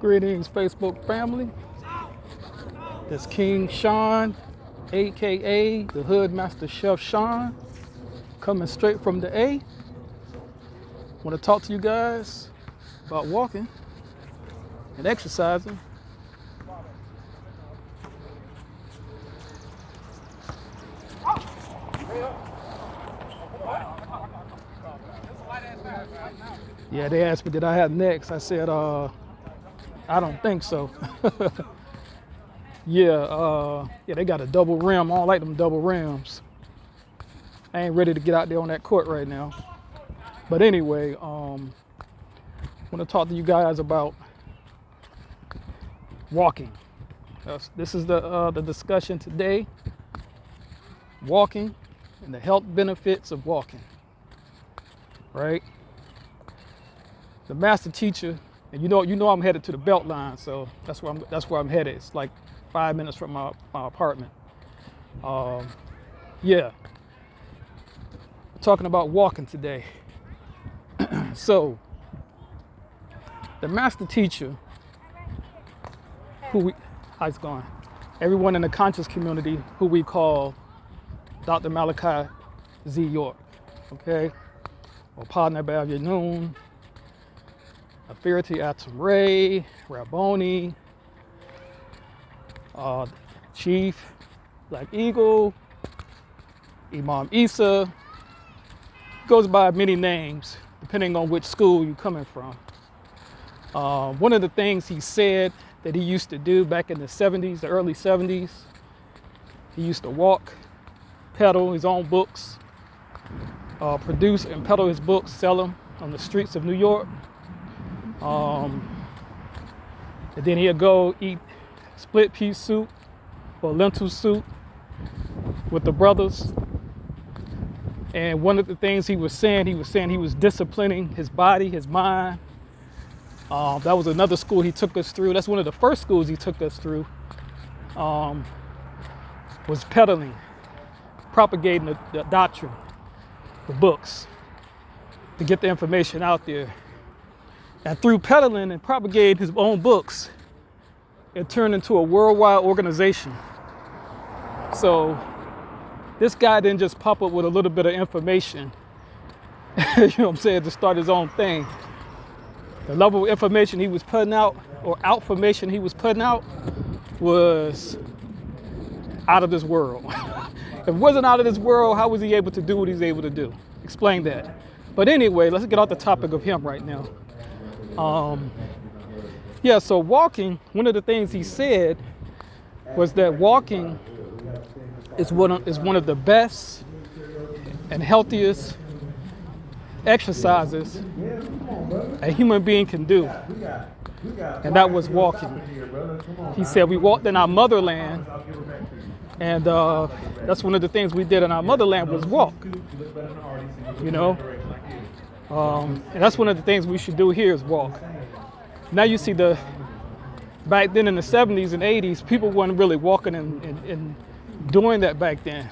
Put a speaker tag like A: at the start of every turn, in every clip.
A: Greetings, Facebook family. It's King Shon, aka the Hood Master Chef Shon, coming straight from the A. Want to talk to you guys about walking and exercising. Yeah, they asked me, did I have next? I said, I don't think so. Yeah, they got a double rim. I don't like them double rims. I ain't ready to get out there on that court right now. But anyway, I want to talk to you guys about walking. This is the discussion today. Walking and the health benefits of walking. Right? The master teacher, and you know I'm headed to the belt line, so that's where I'm headed. It's like 5 minutes from my apartment. Yeah, talking about walking today. So the master teacher, how's it going? Everyone in the conscious community, who we call Dr. Malachi Z. York, okay, or Partner Noon, Afirity Atum Ray, Rabboni, Chief, Black Eagle, Imam Isa, goes by many names depending on which school you're coming from. One of the things he said that he used to do back in the 70s, the early 70s, he used to walk, peddle his own books, produce and peddle his books, sell them on the streets of New York. And then he'll go eat split pea soup or lentil soup with the brothers. And one of the things he was saying he was disciplining his body, his mind. That was another school he took us through. That's one of the first schools he took us through. Was peddling, propagating the doctrine, the books, to get the information out there. And through peddling and propagating his own books, it turned into a worldwide organization. So this guy didn't just pop up with a little bit of information, you know what I'm saying, to start his own thing. The level of information he was putting out, or outformation he was putting out, was out of this world. If it wasn't out of this world, how was he able to do what he's able to do? Explain that. But anyway, let's get off the topic of him right now. So walking, one of the things he said was that walking is one of the best and healthiest exercises a human being can do. And that was walking. He said we walked in our motherland, and that's one of the things we did in our motherland was walk. You know? And that's one of the things we should do here is walk. Now you see back then in the 70s and 80s, people weren't really walking and doing that back then.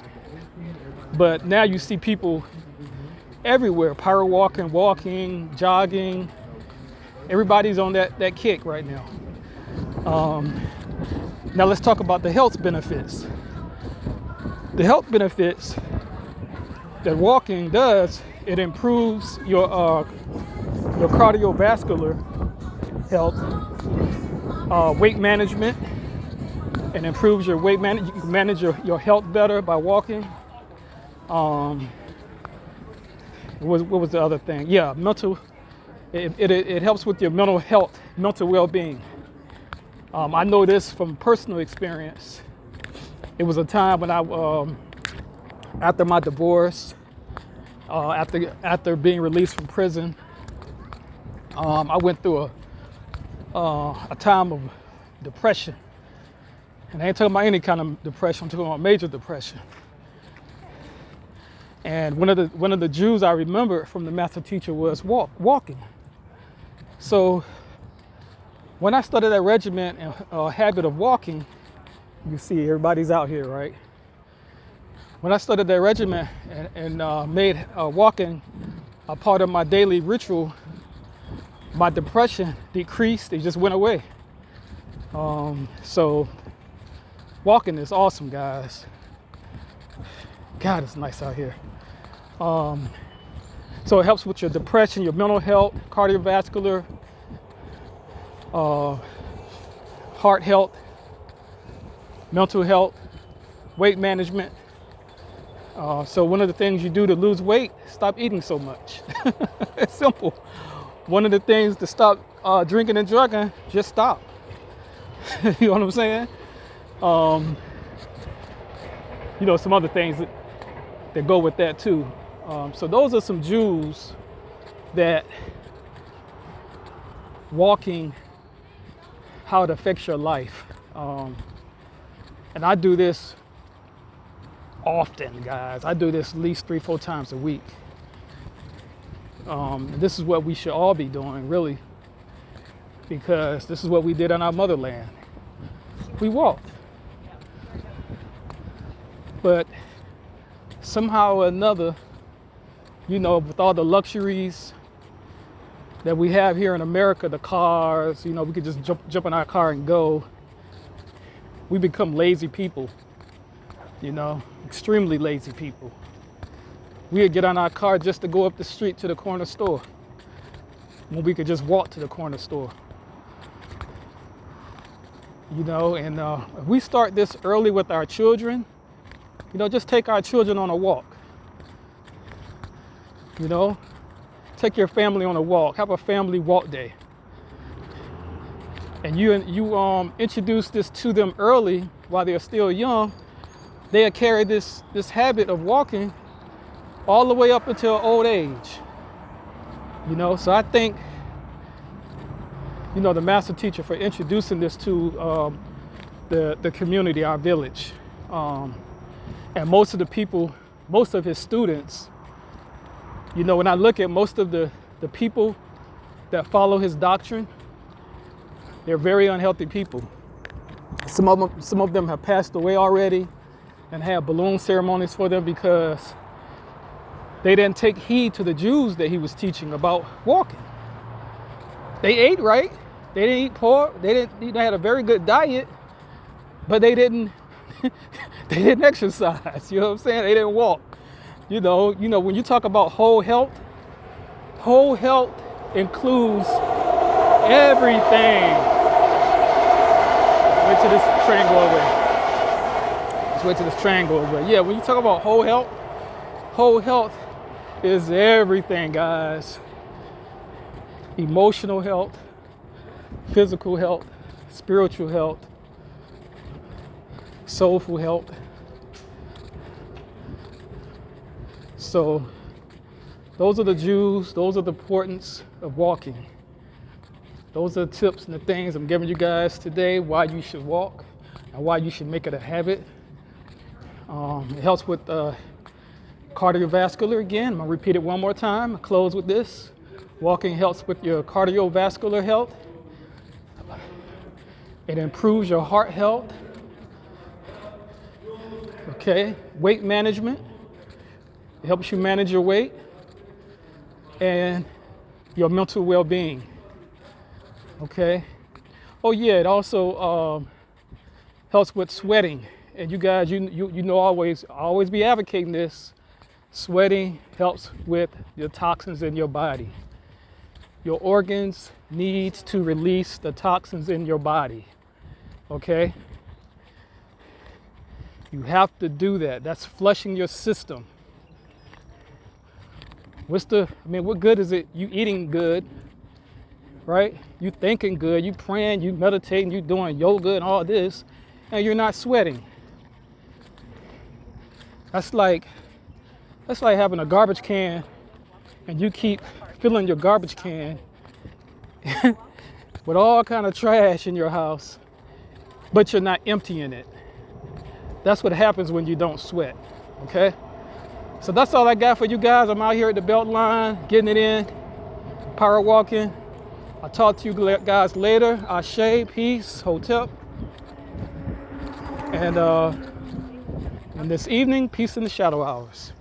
A: But now you see people everywhere, power walking, jogging. Everybody's on that kick right now. Now let's talk about the health benefits. The health benefits that walking does, it improves your cardiovascular health, weight management, and improves your weight management. You can manage your health better by walking. What was the other thing? Yeah, mental. It helps with your mental health, mental well-being. I know this from personal experience. It was a time when after my divorce, after being released from prison, I went through a time of depression. And I ain't talking about any kind of depression, I'm talking about major depression. And one of the Jews I remember from the master teacher was walking. So when I started that regimen and habit of walking, you see everybody's out here, right? When I started that regimen and made walking a part of my daily ritual, my depression decreased. It just went away. So walking is awesome, guys. God, it's nice out here. So it helps with your depression, your mental health, cardiovascular, heart health, mental health, weight management. So one of the things you do to lose weight, stop eating so much. It's simple. One of the things to stop drinking and drugging, just stop. You know what I'm saying? You know, some other things that go with that too. So those are some jewels that walking, how it affects your life. And I do this often, guys. I do this at least 3-4 times a week. This is what we should all be doing, really, because this is what we did in our motherland. We walked. But somehow or another, you know, with all the luxuries that we have here in America, the cars, you know, we could just jump in our car and go. We become lazy people, you know, extremely lazy people. We'd get on our car just to go up the street to the corner store when we could just walk to the corner store. You know, and if we start this early with our children, you know, just take our children on a walk. You know, take your family on a walk. Have a family walk day. And you introduce this to them early while they're still young, they'll carry this habit of walking all the way up until old age. You know, so I think, you know, the master teacher for introducing this to the community, our village. And most of the people, most of his students, you know, when I look at most of the people that follow his doctrine, they're very unhealthy people. Some of them have passed away already and have balloon ceremonies for them because they didn't take heed to the Jews that he was teaching about walking. They ate right. They didn't eat pork. They had a very good diet, but they didn't exercise. You know what I'm saying? They didn't walk. You know, when you talk about whole health includes everything. Wait till this train go away. Let's wait till this train go away. Yeah, when you talk about whole health is everything, guys. Emotional health, physical health, spiritual health, soulful health. So those are the jewels, those are the importance of walking. Those are the tips and the things I'm giving you guys today, why you should walk and why you should make it a habit. It helps with cardiovascular. Again, I'm gonna repeat it one more time. I'll close with this. Walking helps with your cardiovascular health. It improves your heart health. Okay, weight management. It helps you manage your weight and your mental well-being. Okay. Oh yeah, it also helps with sweating. And you guys, you know, always be advocating this. Sweating helps with your toxins in your body. Your organs need to release the toxins in your body. Okay? You have to do that. That's flushing your system. What good is it? You eating good, right? You thinking good, you praying, you meditating, you doing yoga and all this, and you're not sweating. That's like having a garbage can and you keep filling your garbage can with all kind of trash in your house, but you're not emptying it. That's what happens when you don't sweat, okay? So that's all I got for you guys. I'm out here at the belt line, getting it in, power walking. I'll talk to you guys later. Ashe, peace, hotep. And this evening, peace in the shadow hours.